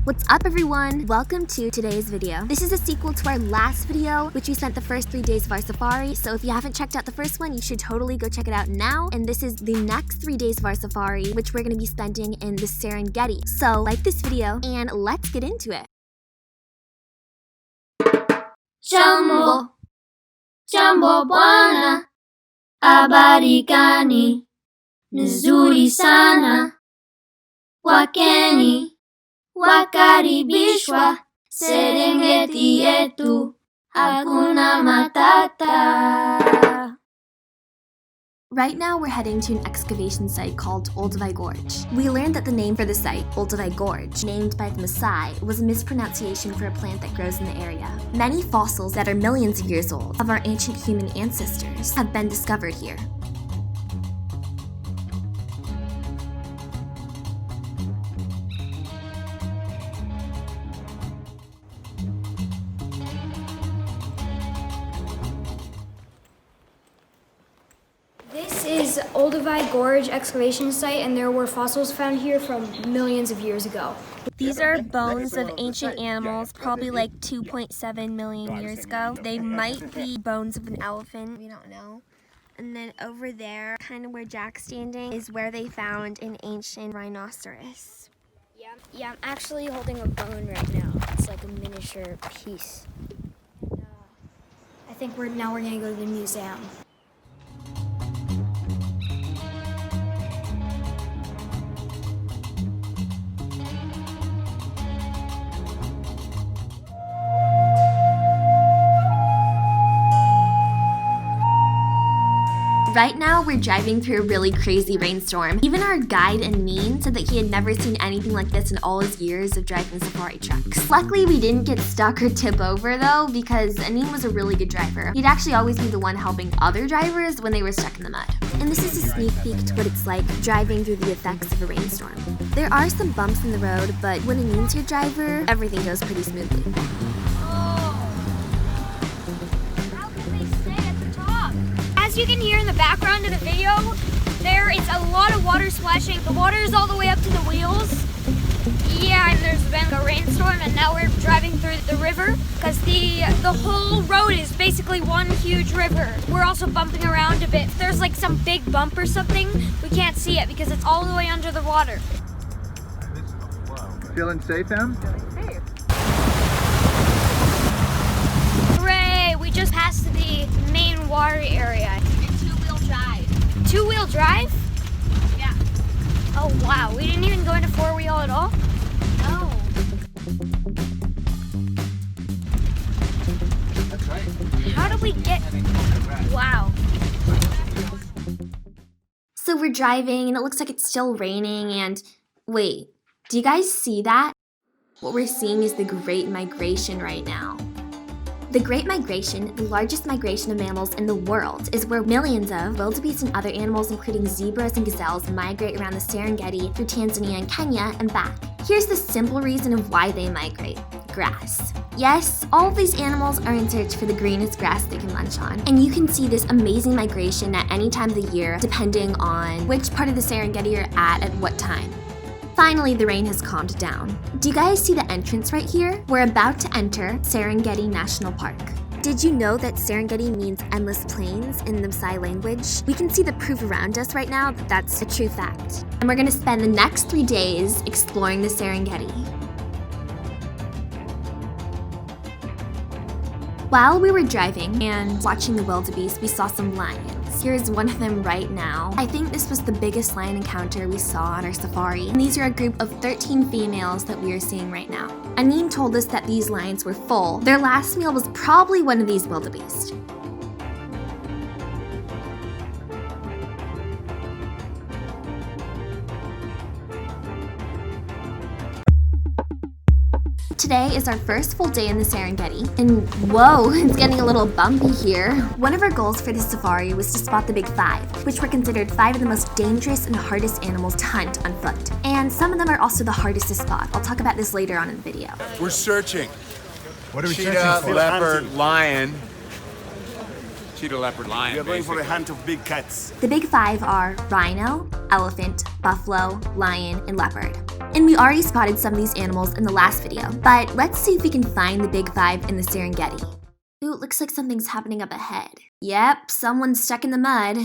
What's up everyone? Welcome to today's video. This is a sequel to our last video, which we spent the first 3 days of our safari. So if you haven't checked out the first one, you should totally go check it out now. And this is the next 3 days of our safari, which we're gonna be spending in the Serengeti. So like this video and let's get into it. Jambo, jambo bwana, habari gani? Nzuri sana. Wageni wakaribishwa Serengeti yetu, hakuna matata. Right now we're heading to an excavation site called Olduvai Gorge. We learned that the name for the site, Olduvai Gorge, named by the Maasai, was a mispronunciation for a plant that grows in the area. Many fossils that are millions of years old of our ancient human ancestors have been discovered here. This is Olduvai Gorge excavation site, and there were fossils found here from millions of years ago. These are bones of ancient animals, probably like 2.7 million years ago. They might be bones of an elephant, we don't know. And then over there, kind of where Jack's standing, is where they found an ancient rhinoceros. Yeah, I'm actually holding a bone right now. It's like a miniature piece. I think we're gonna go to the museum. Right now, we're driving through a really crazy rainstorm. Even our guide, Anin, said that he had never seen anything like this in all his years of driving safari trucks. Luckily, we didn't get stuck or tip over though, because Anin was a really good driver. He'd actually always be the one helping other drivers when they were stuck in the mud. And this is a sneak peek to what it's like driving through the effects of a rainstorm. There are some bumps in the road, but when Anin's your driver, everything goes pretty smoothly. As you can hear in the background of the video, there is a lot of water splashing. The water is all the way up to the wheels. Yeah, and there's been a rainstorm, and now we're driving through the river because the whole road is basically one huge river. We're also bumping around a bit. If there's like some big bump or something, we can't see it because it's all the way under the water. Feeling safe, Em? Safe. Hooray! We just passed the main water area. Two-wheel drive. Two-wheel drive? Yeah. Oh wow, we didn't even go into four-wheel at all? No. That's right. How did we get... Wow. So we're driving and it looks like it's still raining and wait, do you guys see that? What we're seeing is the Great Migration right now. The Great Migration, the largest migration of mammals in the world, is where millions of wildebeest and other animals, including zebras and gazelles, migrate around the Serengeti through Tanzania and Kenya and back. Here's the simple reason of why they migrate: grass. Yes, all of these animals are in search for the greenest grass they can munch on. And you can see this amazing migration at any time of the year, depending on which part of the Serengeti you're at what time. Finally, the rain has calmed down. Do you guys see the entrance right here? We're about to enter Serengeti National Park. Did you know that Serengeti means endless plains in the Maasai language? We can see the proof around us right now that that's a true fact. And we're gonna spend the next 3 days exploring the Serengeti. While we were driving and watching the wildebeest, we saw some lions. Here's one of them right now. I think this was the biggest lion encounter we saw on our safari. And these are a group of 13 females that we are seeing right now. Anin told us that these lions were full. Their last meal was probably one of these wildebeest. Today is our first full day in the Serengeti, and whoa, it's getting a little bumpy here. One of our goals for this safari was to spot the Big Five, which were considered 5 of the most dangerous and hardest animals to hunt on foot. And some of them are also the hardest to spot. I'll talk about this later on in the video. We're searching. What are we Cheetah, searching for? leopard, lion. Cheetah, leopard, lion. We are going for a basically. hunt of big cats. The big five are rhino, elephant, buffalo, lion, and leopard. And we already spotted some of these animals in the last video, but let's see if we can find the big five in the Serengeti. Ooh, it looks like something's happening up ahead. Yep, someone's stuck in the mud.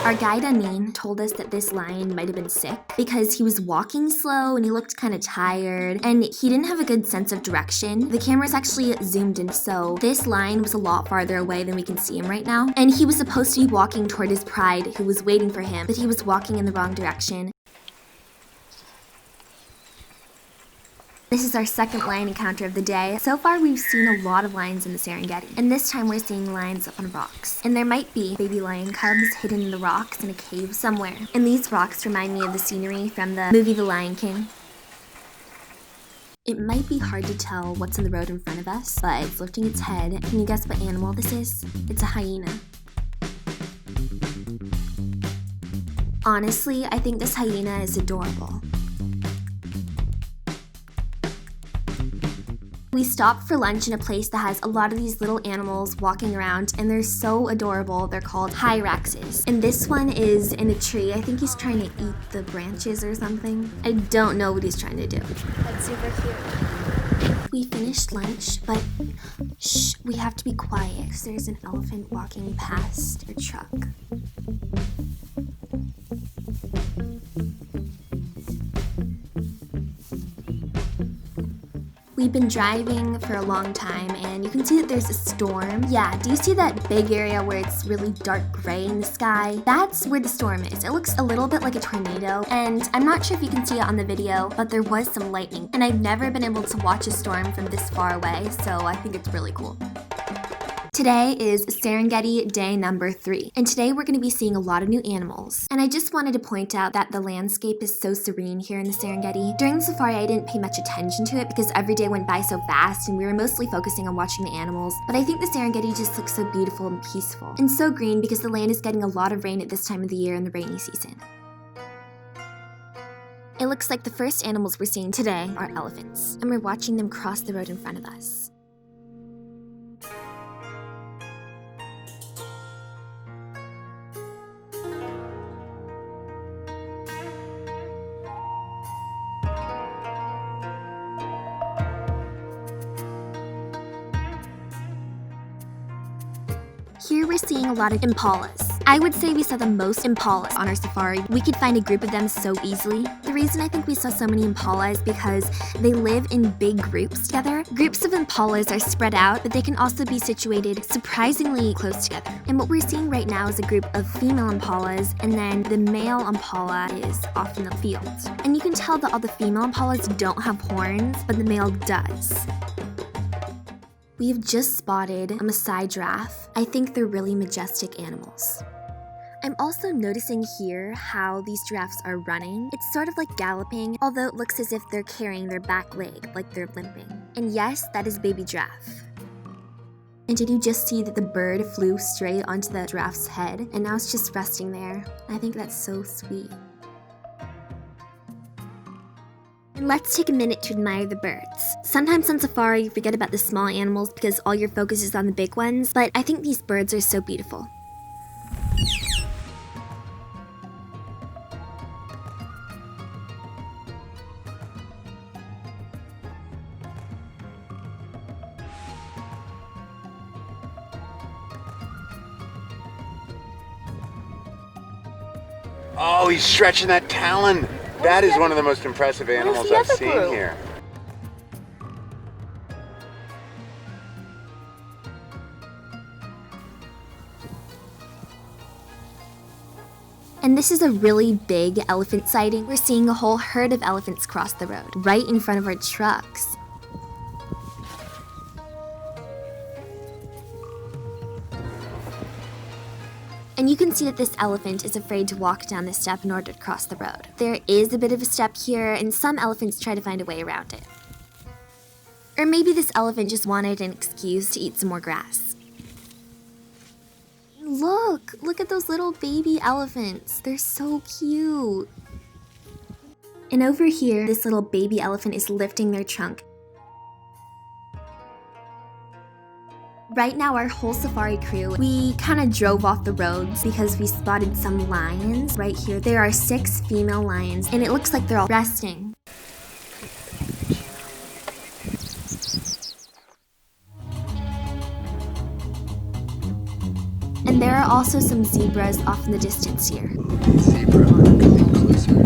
Our guide Amin told us that this lion might have been sick because he was walking slow and he looked kind of tired and he didn't have a good sense of direction. The camera's actually zoomed in, so this lion was a lot farther away than we can see him right now. And he was supposed to be walking toward his pride who was waiting for him, but he was walking in the wrong direction. This is our second lion encounter of the day. So far, we've seen a lot of lions in the Serengeti, and this time we're seeing lions up on rocks. And there might be baby lion cubs hidden in the rocks in a cave somewhere. And these rocks remind me of the scenery from the movie The Lion King. It might be hard to tell what's on the road in front of us, but it's lifting its head. Can you guess what animal this is? It's a hyena. Honestly, I think this hyena is adorable. We stopped for lunch in a place that has a lot of these little animals walking around, and they're so adorable. They're called hyraxes. And this one is in a tree. I think he's trying to eat the branches or something. I don't know what he's trying to do. That's super cute. We finished lunch, but shh, we have to be quiet because there's an elephant walking past our truck. We've been driving for a long time and you can see that there's a storm. Yeah, do you see that big area where it's really dark gray in the sky? That's where the storm is. It looks a little bit like a tornado, and I'm not sure if you can see it on the video, but there was some lightning. And I've never been able to watch a storm from this far away, so I think it's really cool. Today is Serengeti day number 3, and today we're going to be seeing a lot of new animals. And I just wanted to point out that the landscape is so serene here in the Serengeti. During the safari, I didn't pay much attention to it because every day went by so fast and we were mostly focusing on watching the animals. But I think the Serengeti just looks so beautiful and peaceful, and so green because the land is getting a lot of rain at this time of the year in the rainy season. It looks like the first animals we're seeing today are elephants, and we're watching them cross the road in front of us. Here we're seeing a lot of impalas. I would say we saw the most impalas on our safari. We could find a group of them so easily. The reason I think we saw so many impalas is because they live in big groups together. Groups of impalas are spread out, but they can also be situated surprisingly close together. And what we're seeing right now is a group of female impalas, and then the male impala is off in the field. And you can tell that all the female impalas don't have horns, but the male does. We have just spotted a Maasai giraffe. I think they're really majestic animals. I'm also noticing here how these giraffes are running. It's sort of like galloping, although it looks as if they're carrying their back leg, like they're limping. And yes, that is baby giraffe. And did you just see that the bird flew straight onto the giraffe's head, and now it's just resting there? I think that's so sweet. And let's take a minute to admire the birds. Sometimes on safari you forget about the small animals because all your focus is on the big ones, but I think these birds are so beautiful. Oh, he's stretching that talon. That is one of the most impressive animals I've seen here. And this is a really big elephant sighting. We're seeing a whole herd of elephants cross the road, right in front of our trucks. And you can see that this elephant is afraid to walk down this step in order to cross the road. There is a bit of a step here, and some elephants try to find a way around it. Or maybe this elephant just wanted an excuse to eat some more grass. Look at those little baby elephants. They're so cute. And over here, this little baby elephant is lifting their trunk. Right now, our whole safari crew, we kind of drove off the roads because we spotted some lions. Right here, there are 6 female lions, and it looks like they're all resting. And there are also some zebras off in the distance here. Zebra, coming closer.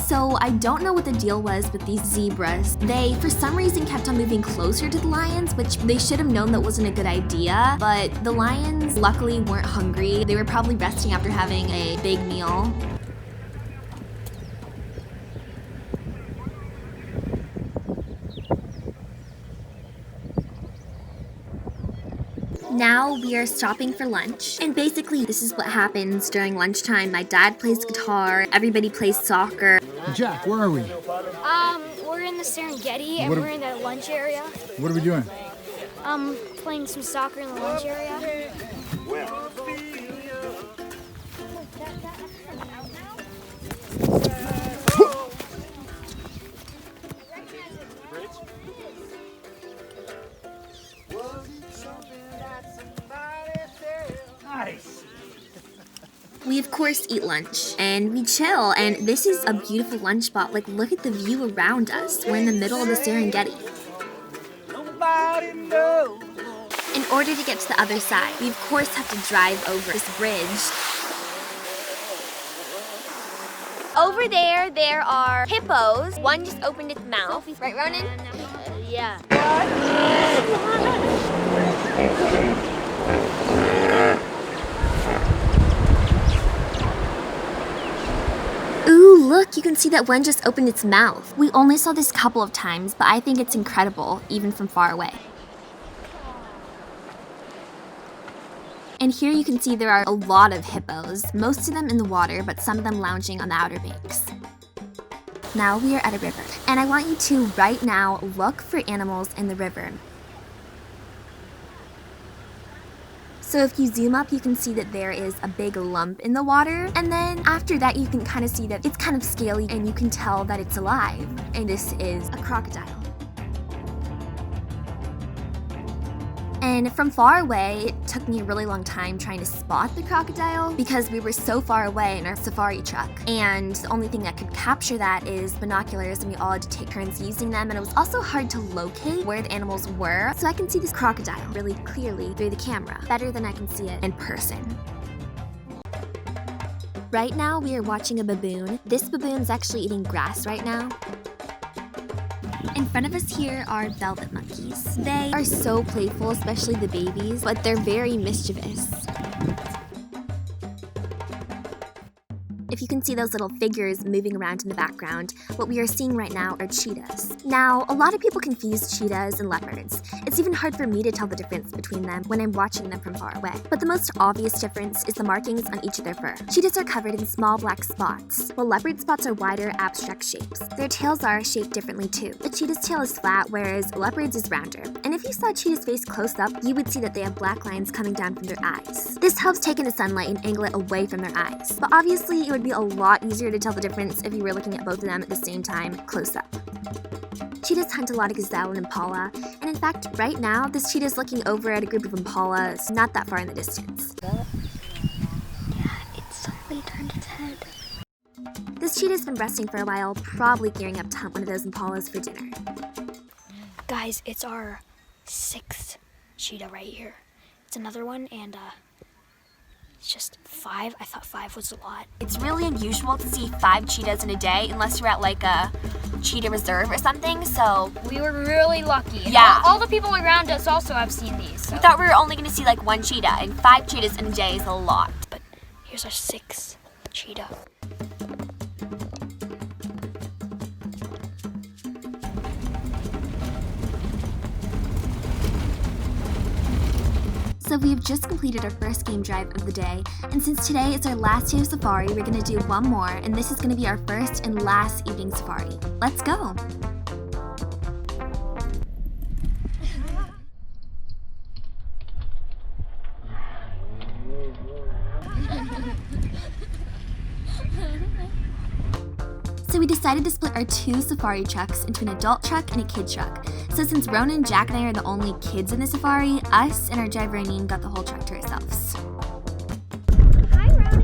So I don't know what the deal was with these zebras. They, for some reason, kept on moving closer to the lions, which they should have known that wasn't a good idea. But the lions, luckily, weren't hungry. They were probably resting after having a big meal. Now we are stopping for lunch, and basically this is what happens during lunchtime. My dad plays guitar, everybody plays soccer. Jack, where are we? We're in the Serengeti and we're in the lunch area. What are we doing? Playing some soccer in the lunch area. Nice. We of course eat lunch, and we chill, and this is a beautiful lunch spot. Like, look at the view around us. We're in the middle of the Serengeti. In order to get to the other side, we of course have to drive over this bridge. Over there are hippos. One just opened its mouth. Right, Ronan? Yeah. Ooh, look, you can see that one just opened its mouth. We only saw this a couple of times, but I think it's incredible, even from far away. And here you can see there are a lot of hippos, most of them in the water, but some of them lounging on the outer banks. Now we are at a river, and I want you to, right now, look for animals in the river. So if you zoom up, you can see that there is a big lump in the water, and then after that you can kind of see that it's kind of scaly, and you can tell that it's alive, and this is a crocodile. And from far away, it took me a really long time trying to spot the crocodile because we were so far away in our safari truck. And the only thing that could capture that is binoculars, and we all had to take turns using them. And it was also hard to locate where the animals were. So I can see this crocodile really clearly through the camera, better than I can see it in person. Right now, we are watching a baboon. This baboon is actually eating grass right now. In front of us here are velvet monkeys. They are so playful, especially the babies, but they're very mischievous. If you can see those little figures moving around in the background, what we are seeing right now are cheetahs. Now, a lot of people confuse cheetahs and leopards. It's even hard for me to tell the difference between them when I'm watching them from far away. But the most obvious difference is the markings on each of their fur. Cheetahs are covered in small black spots, while leopard spots are wider, abstract shapes. Their tails are shaped differently too. The cheetah's tail is flat, whereas a leopard's is rounder. And if you saw a cheetah's face close up, you would see that they have black lines coming down from their eyes. This helps take in the sunlight and angle it away from their eyes. But obviously, it would be a lot easier to tell the difference if you were looking at both of them at the same time, close up. Cheetahs hunt a lot of gazelle and impala, and in fact, right now, this cheetah is looking over at a group of impalas not that far in the distance. Yeah, it suddenly turned its head. This cheetah's been resting for a while, probably gearing up to hunt one of those impalas for dinner. Guys, it's our 6th cheetah right here. It's another one, and it's just 5. I thought 5 was a lot. It's really unusual to see 5 cheetahs in a day unless you're at like a cheetah reserve or something, so We were really lucky. And Yeah. all the people around us also have seen these. So. we thought we were only going to see like 1 cheetah, and 5 cheetahs in a day is a lot. But here's our 6th cheetah. So we've just completed our first game drive of the day, and since today is our last day of safari, we're going to do one more, and this is going to be our first and last evening safari. Let's go! we decided to split our 2 safari trucks into an adult truck and a kid truck. So since Ronan, Jack, and I are the only kids in the safari, us and our driver Anine got the whole truck to ourselves. Hi, Ronan!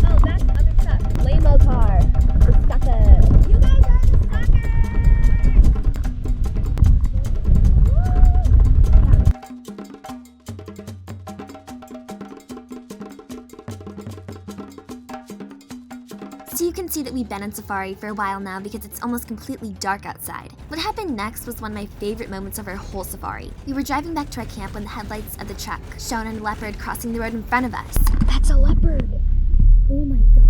Oh, that's the other truck. Laymo car. The sucker. You guys are the sucker! So you can see that we've been on safari for a while now because it's almost completely dark outside. What happened next was one of my favorite moments of our whole safari. We were driving back to our camp when the headlights of the truck shone on a leopard crossing the road in front of us. That's a leopard. Oh my god.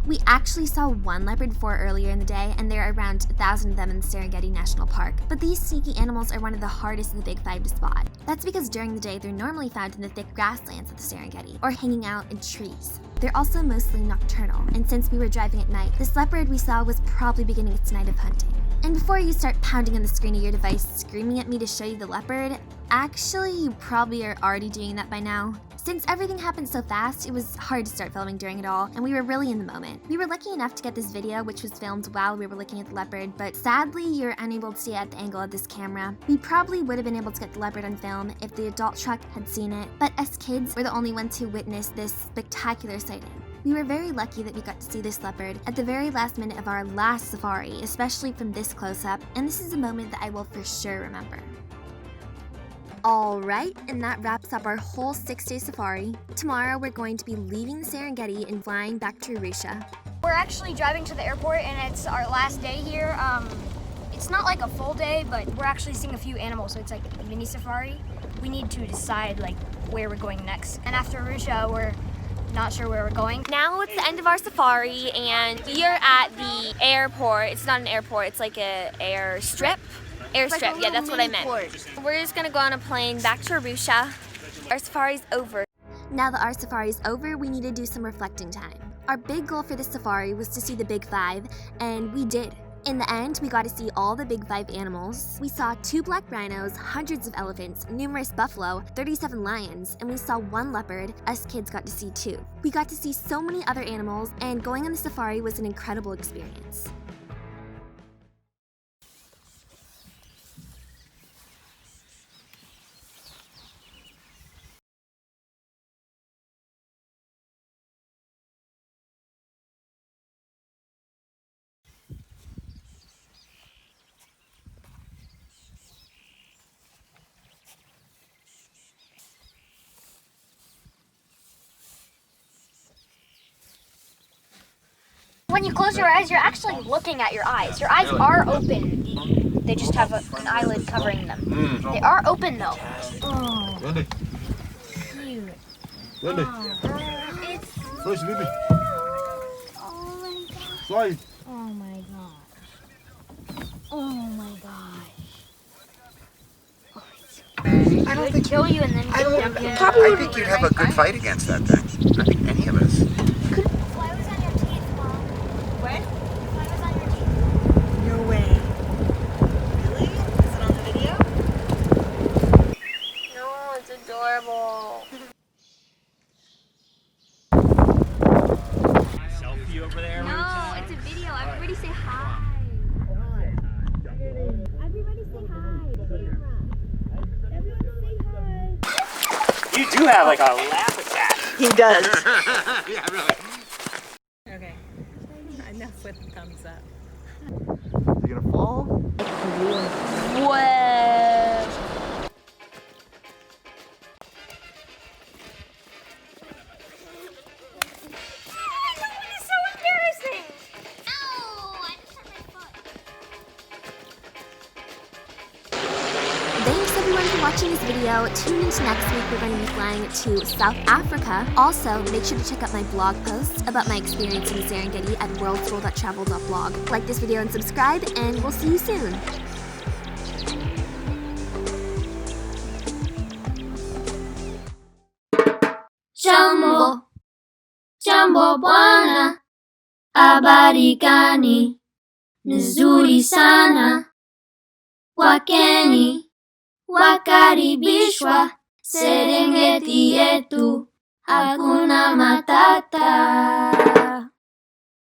We actually saw one leopard before earlier in the day, and there are around 1,000 of them in the Serengeti National Park. But these sneaky animals are one of the hardest of the big 5 to spot. That's because during the day they're normally found in the thick grasslands of the Serengeti, or hanging out in trees. They're also mostly nocturnal, and since we were driving at night, this leopard we saw was probably beginning its night of hunting. And before you start pounding on the screen of your device screaming at me to show you the leopard, actually you probably are already doing that by now. Since everything happened so fast, it was hard to start filming during it all, and we were really in the moment. We were lucky enough to get this video, which was filmed while we were looking at the leopard, but sadly, you're unable to see it at the angle of this camera. We probably would have been able to get the leopard on film if the adult truck had seen it, but us kids were the only ones who witnessed this spectacular sighting. We were very lucky that we got to see this leopard at the very last minute of our last safari, especially from this close-up, and this is a moment that I will for sure remember. Alright, and that wraps up our whole 6-day safari. Tomorrow we're going to be leaving the Serengeti and flying back to Arusha. We're actually driving to the airport and it's our last day here. It's not like a full day, but we're actually seeing a few animals, so it's like a mini safari. We need to decide like where we're going next. And after Arusha, we're not sure where we're going. Now it's the end of our safari and we are at the airport. It's not an airport, it's like an airstrip. Airstrip, yeah, that's what I meant. We're just gonna go on a plane back to Arusha. Our safari's over. Now that our safari's over, we need to do some reflecting time. Our big goal for this safari was to see the big 5, and we did. In the end, we got to see all the big 5 animals. We saw 2 black rhinos, hundreds of elephants, numerous buffalo, 37 lions, and we saw 1 leopard. Us kids got to see 2. We got to see so many other animals, and going on the safari was an incredible experience. When you close your eyes, you're actually looking at your eyes. Your eyes are open. They just have an eyelid covering them. They are open though. Oh, cute. It's... Oh my gosh. Oh my gosh. I don't think kill you and then I think you'd have a good fight against that thing. I think any of us. Fly was on your teeth, Mom. What? Fly was on your teeth. No way. Really? Is it on the video? No, it's adorable. Selfie over there. No, it's a video. Everybody say hi. Everybody say hi. You do have like a laugh attack. He does. Yeah, really. Okay. Enough with the thumbs up. You gonna fall? Whoa. Thanks everyone for watching this video. Tune into next week. We're going to be flying to South Africa. Also, make sure to check out my blog post about my experience in the Serengeti at worldschool.travel.blog. Like this video and subscribe, and we'll see you soon. Jambo, jambo bwana, habari gani? Nzuri sana. Wageni wakaribishwa Serengeti yetu, Hakuna Matata.